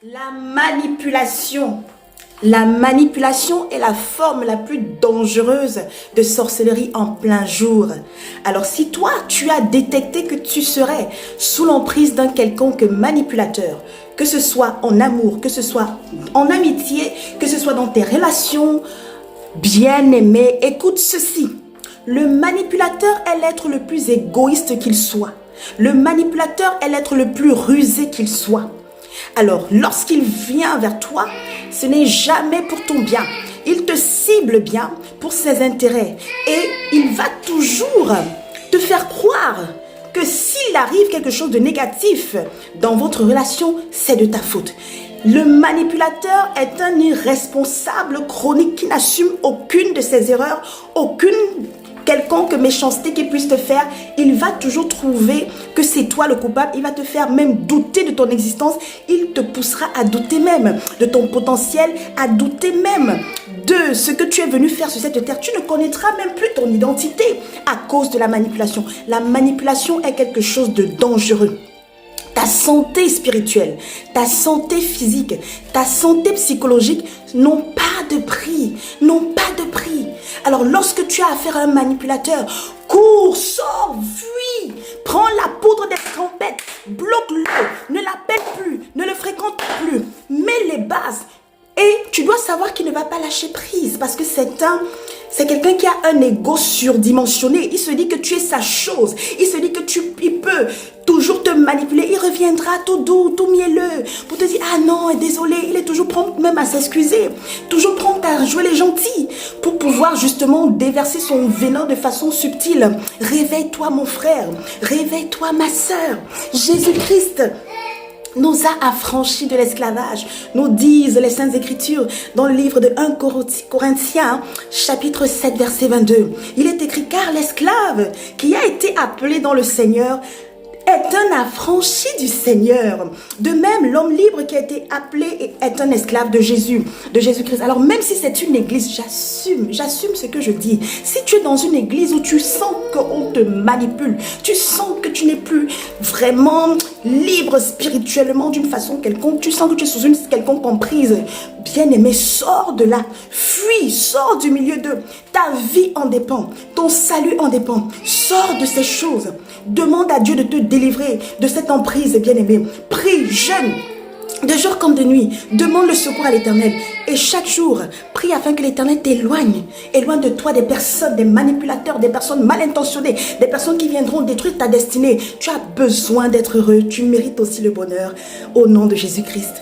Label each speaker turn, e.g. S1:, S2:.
S1: La manipulation. La manipulation est la forme la plus dangereuse de sorcellerie en plein jour. Alors si toi, tu as détecté que tu serais sous l'emprise d'un quelconque manipulateur, que ce soit en amour, que ce soit en amitié, que ce soit dans tes relations, bien-aimé, écoute ceci. Le manipulateur est l'être le plus égoïste qu'il soit. Le manipulateur est l'être le plus rusé qu'il soit. Alors, lorsqu'il vient vers toi, ce n'est jamais pour ton bien. Il te cible bien pour ses intérêts. Et il va toujours te faire croire que s'il arrive quelque chose de négatif dans votre relation, c'est de ta faute. Le manipulateur est un irresponsable chronique qui n'assume aucune de ses erreurs, aucune quelconque méchanceté qu'il puisse te faire. Il va toujours trouver que c'est toi le coupable. Il va te faire même douter de ton existence. Il te poussera à douter même de ton potentiel, à douter même de ce que tu es venu faire sur cette terre. Tu ne connaîtras même plus ton identité à cause de la manipulation. La manipulation est quelque chose de dangereux. Ta santé spirituelle, ta santé physique, ta santé psychologique n'ont pas de prix, n'ont pas de prix. Alors lorsque tu as affaire à un manipulateur, cours, sors, fuis, prends la poudre des trompettes, bloque-le, ne l'appelle plus, ne le fréquente plus, mets les bases. Et tu dois savoir qu'il ne va pas lâcher prise parce que c'est quelqu'un qui a un ego surdimensionné. Il se dit que tu es sa chose. Il se dit que il peut toujours te manipuler. Il reviendra tout doux, tout mielleux pour te dire « Ah non, désolé ». Il est toujours prompt même à s'excuser. Toujours prompt à jouer les gentils pour pouvoir justement déverser son venin de façon subtile. Réveille-toi mon frère. Réveille-toi ma sœur. Jésus-Christ nous a affranchis de l'esclavage, nous disent les Saintes Écritures dans le livre de 1 Corinthiens, chapitre 7, verset 22. Il est écrit, car l'esclave qui a été appelé dans le Seigneur est un affranchi du Seigneur. De même, l'homme libre qui a été appelé est un esclave de Jésus, de Jésus-Christ. Alors même si c'est une église, j'assume ce que je dis. Si tu es dans une église où tu sens qu'on te manipule, tu sens que tu n'es plus vraiment libre spirituellement d'une façon quelconque, tu sens que tu es sous une quelconque emprise, bien-aimé, sors de là, fuis, sors du milieu d'eux. Ta vie en dépend, ton salut en dépend. Sors de ces choses. Demande à Dieu de te délivrer de cette emprise, bien-aimé. Prie, jeûne, de jour comme de nuit. Demande le secours à l'Éternel. Et chaque jour, prie afin que l'Éternel t'éloigne. Éloigne de toi des personnes, des manipulateurs, des personnes mal intentionnées, des personnes qui viendront détruire ta destinée. Tu as besoin d'être heureux. Tu mérites aussi le bonheur. Au nom de Jésus-Christ.